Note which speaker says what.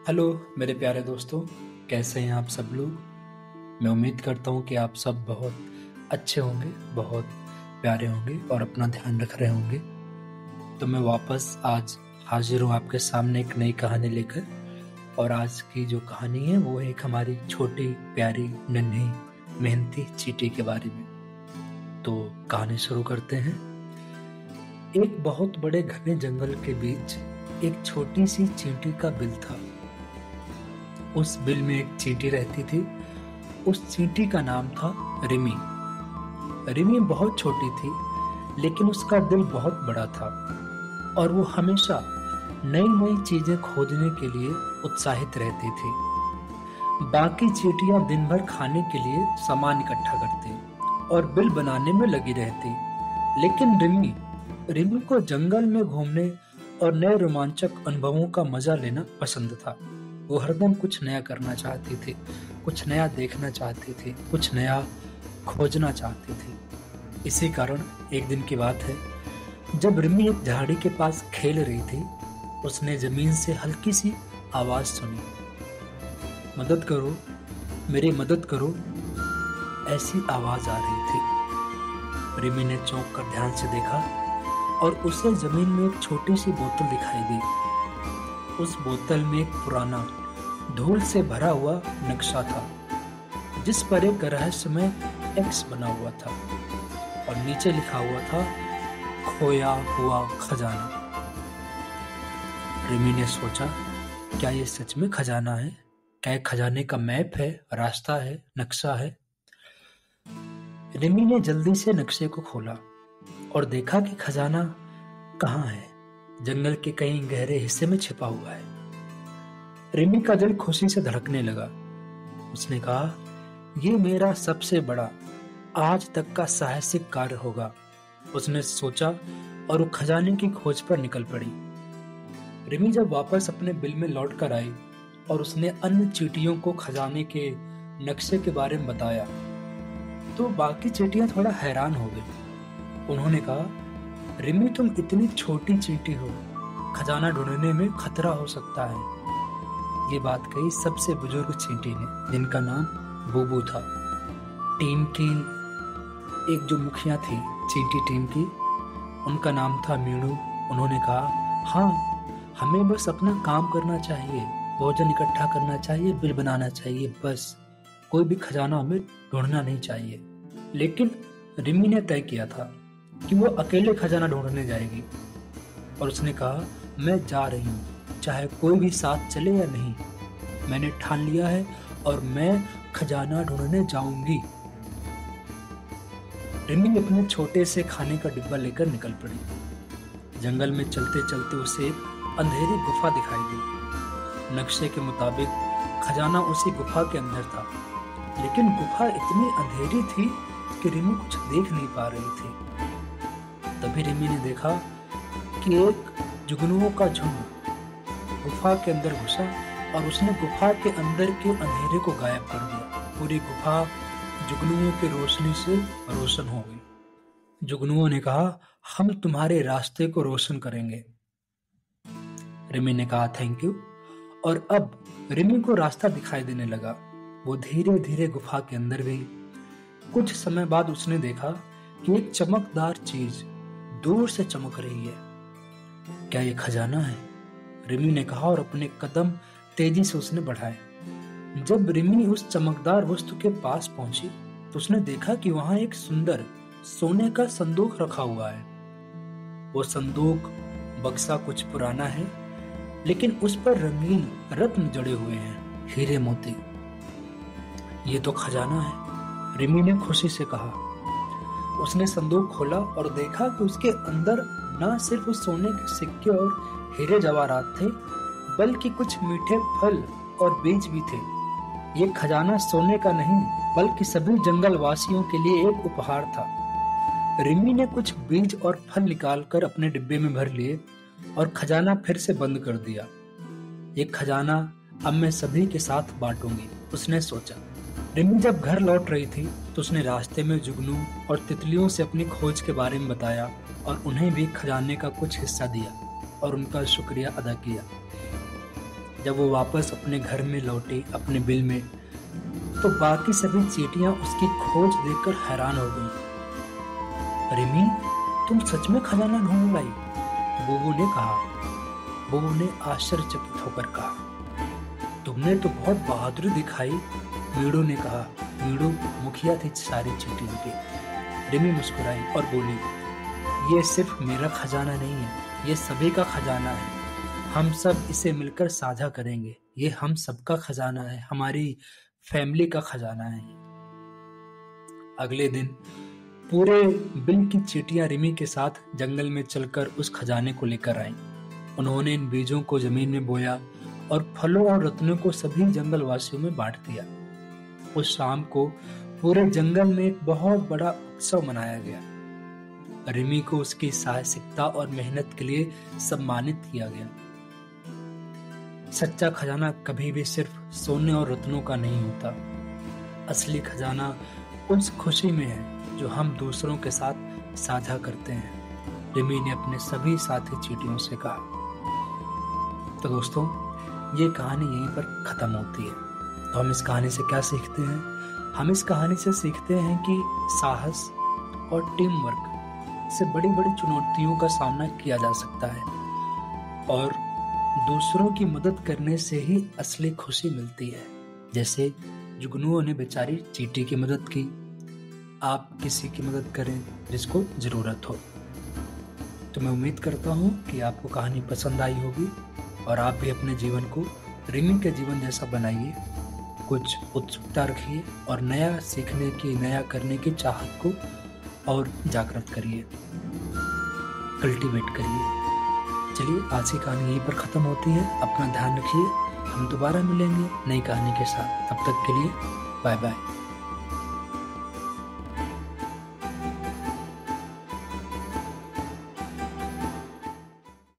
Speaker 1: Hello मेरे प्यारे दोस्तों, कैसे हैं आप सब लोग। मैं उम्मीद करता हूं कि आप सब बहुत अच्छे होंगे, बहुत प्यारे होंगे और अपना ध्यान रख रहे होंगे। तो मैं वापस आज हाजिर हूं आपके सामने एक नई कहानी लेकर। और आज की जो कहानी है वो एक हमारी छोटी प्यारी नन्ही मेहनती चींटी के बारे में। तो कहानी शुरू करते हैं। एक बहुत बड़े घने जंगल के बीच एक छोटी सी चींटी का बिल था। उस बिल में एक चींटी रहती थी। उस चींटी का नाम था रिमी। रिमी बहुत छोटी थी, लेकिन उसका दिल बहुत बड़ा था और वो हमेशा नई नई चीजें खोजने के लिए उत्साहित रहती थी। बाकी चींटियां दिन भर खाने के लिए सामान इकट्ठा करती और बिल बनाने में लगी रहती, लेकिन रिमी को जंगल में घूमने और नए रोमांचक अनुभवों का मजा लेना पसंद था। वो हरदम कुछ नया करना चाहती थी, कुछ नया देखना चाहती थी, कुछ नया खोजना चाहती थी। इसी कारण एक दिन की बात है, जब रिमी एक झाड़ी के पास खेल रही थी, उसने जमीन से हल्की सी आवाज सुनी। मदद करो, मेरी मदद करो, ऐसी आवाज आ रही थी। रिमी ने चौंक कर ध्यान से देखा और उसे जमीन में एक छोटी सी बोतल दिखाई दी। उस बोतल में एक पुराना धूल से भरा हुआ नक्शा था, जिस पर एक रहस्यमय एक्स बना हुआ था और नीचे लिखा हुआ था खोया हुआ खजाना। रिमी ने सोचा, क्या ये सच में खजाना है? क्या ये खजाने का मैप है, रास्ता है, नक्शा है? रिमी ने जल्दी से नक्शे को खोला और देखा कि खजाना कहाँ है। जंगल के कहीं गहरे हिस्से में छिपा हुआ है। रिमी का दिल खुशी से धड़कने लगा। उसने कहा, ये मेरा सबसे बड़ा आज तक का साहसिक कार्य होगा। उसने सोचा और वो खजाने की खोज पर निकल पड़ी। रिमी जब वापस अपने बिल में लौट कर आई और उसने अन्य चींटियों को खजाने के नक्शे के बारे में बताया, तो बाकी चींटियां थोड़ा हैरान हो गई। उन्होंने कहा, रिमी तुम इतनी छोटी चींटी हो, खजाना ढूंढने में खतरा हो सकता है। ये बात कही सबसे बुजुर्ग चींटी ने, जिनका नाम बूबू था। टीम की एक जो मुखिया थी चींटी टीम की, उनका नाम था मीनू। उन्होंने कहा, हाँ, हमें बस अपना काम करना चाहिए, भोजन इकट्ठा करना चाहिए, बिल बनाना चाहिए, बस कोई भी खजाना हमें ढूंढना नहीं चाहिए। लेकिन रिमी ने तय किया था कि वो अकेले खजाना ढूंढने जाएगी और उसने कहा, मैं जा रही हूँ, चाहे कोई भी साथ चले या नहीं, मैंने ठान लिया है और मैं खजाना ढूंढने जाऊंगी। रिमी अपने छोटे से खाने का डिब्बा लेकर निकल पड़ी। जंगल में चलते चलते उसे एक अंधेरी गुफा दिखाई दी। नक्शे के मुताबिक खजाना उसी गुफा के अंदर था, लेकिन गुफा इतनी अंधेरी थी कि रिमी कुछ देख नहीं पा रही थी। तभी रिमी ने देखा कि एक जुगनुओं का झुंड गुफा के अंदर घुसा और उसने गुफा के अंदर के अंधेरे को गायब कर दिया। पूरी गुफा जुगनुओं की रोशनी से रोशन हो गई। जुगनुओं ने कहा, हम तुम्हारे रास्ते को रोशन करेंगे। रिमी ने कहा, थैंक यू। और अब रिमी को रास्ता दिखाई देने लगा। वो धीरे धीरे गुफा के अंदर गई। कुछ समय बाद उसने देखा कि एक चमकदार चीज दूर से चमक रही है। क्या ये खजाना है? रिमी ने कहा और अपने कदम तेजी से उसने बढ़ाए। जब रिमी उस चमकदार वस्तु के पास पहुंची तो उसने देखा कि वहां एक सुंदर सोने का संदूक रखा हुआ है। वो संदूक बक्सा कुछ पुराना है, लेकिन उस पर रंगीन रत्न जड़े हुए हैं, हीरे मोती। ये तो खजाना है, रिमी ने खुशी से कहा। उसने संदूक खोला और देखा कि उसके अंदर न सिर्फ उस सोने के सिक्के और हीरे जवाहरात थे, बल्कि कुछ मीठे फल और बीज भी थे। ये खजाना सोने का नहीं, बल्कि सभी जंगल वासियों के लिए एक उपहार था। रिमी ने कुछ बीज और फल निकालकर अपने डिब्बे में भर लिए और खजाना फिर से बंद कर दिया। ये खजाना अब मैं सभी के साथ बांटूंगी, उसने सोचा। रिमी जब घर लौट रही थी तो उसने रास्ते में जुगनू और तितलियों से अपनी खोज के बारे में बताया और उन्हें भी खजाने का कुछ हिस्सा दिया और उनका शुक्रिया अदा किया। जब वो वापस अपने घर में लौटे अपने बिल में, तो बाकी सभी चींटियां उसकी खोज देखकर हैरान हो गईं। रिमी, तुम सच में खजाना ढूंढ लाई? बुबू ने कहा। बुबू ने आश्चर्यचकित होकर कहा, तुमने तो बहुत बहादुरी दिखाई। मीडू ने कहा। मीडू मुखिया थी सारी चींटियों की। रिमी मुस्कुराई और बोली, ये सिर्फ मेरा खजाना नहीं है, ये सभी का खजाना है। हम सब इसे मिलकर साझा करेंगे। ये हम सबका खजाना है, हमारी फैमिली का खजाना है। अगले दिन पूरे बिल की चींटियां रिमी के साथ जंगल में चलकर उस खजाने को लेकर आईं। उन्होंने इन बीजों को जमीन में बोया और फलों और रत्नों को सभी जंगल वासियों में बांट दिया। उस शाम को पूरे जंगल में एक बहुत बड़ा उत्सव मनाया गया। रिमी को उसकी साहसिकता और मेहनत के लिए सम्मानित किया गया। सच्चा खजाना कभी भी सिर्फ सोने और रत्नों का नहीं होता। असली खजाना उस खुशी में है जो हम दूसरों के साथ साझा करते हैं, रिमी ने अपने सभी साथी चींटियों से कहा। तो दोस्तों, ये कहानी यहीं पर खत्म होती है। तो हम इस कहानी से क्या सीखते हैं? हम इस कहानी से सीखते हैं कि साहस और टीम वर्क से बड़ी बड़ी चुनौतियों का सामना किया जा सकता है और दूसरों की मदद करने से ही असली खुशी मिलती है। जैसे जुगनुओं ने बेचारी चींटी की मदद की। आप किसी की मदद करें जिसको जरूरत हो। तो मैं उम्मीद करता हूँ कि आपको कहानी पसंद आई होगी और आप भी अपने जीवन को रिमी के जीवन जैसा बनाइए। कुछ उत्सुकता रखिए और नया सीखने की, नया करने की चाहत को और जागृत करिए, कल्टीवेट करिए। चलिए, आज की कहानी यहीं पर खत्म होती है। अपना ध्यान रखिए। हम दोबारा मिलेंगे नई कहानी के साथ। तब तक के लिए बाय बाय।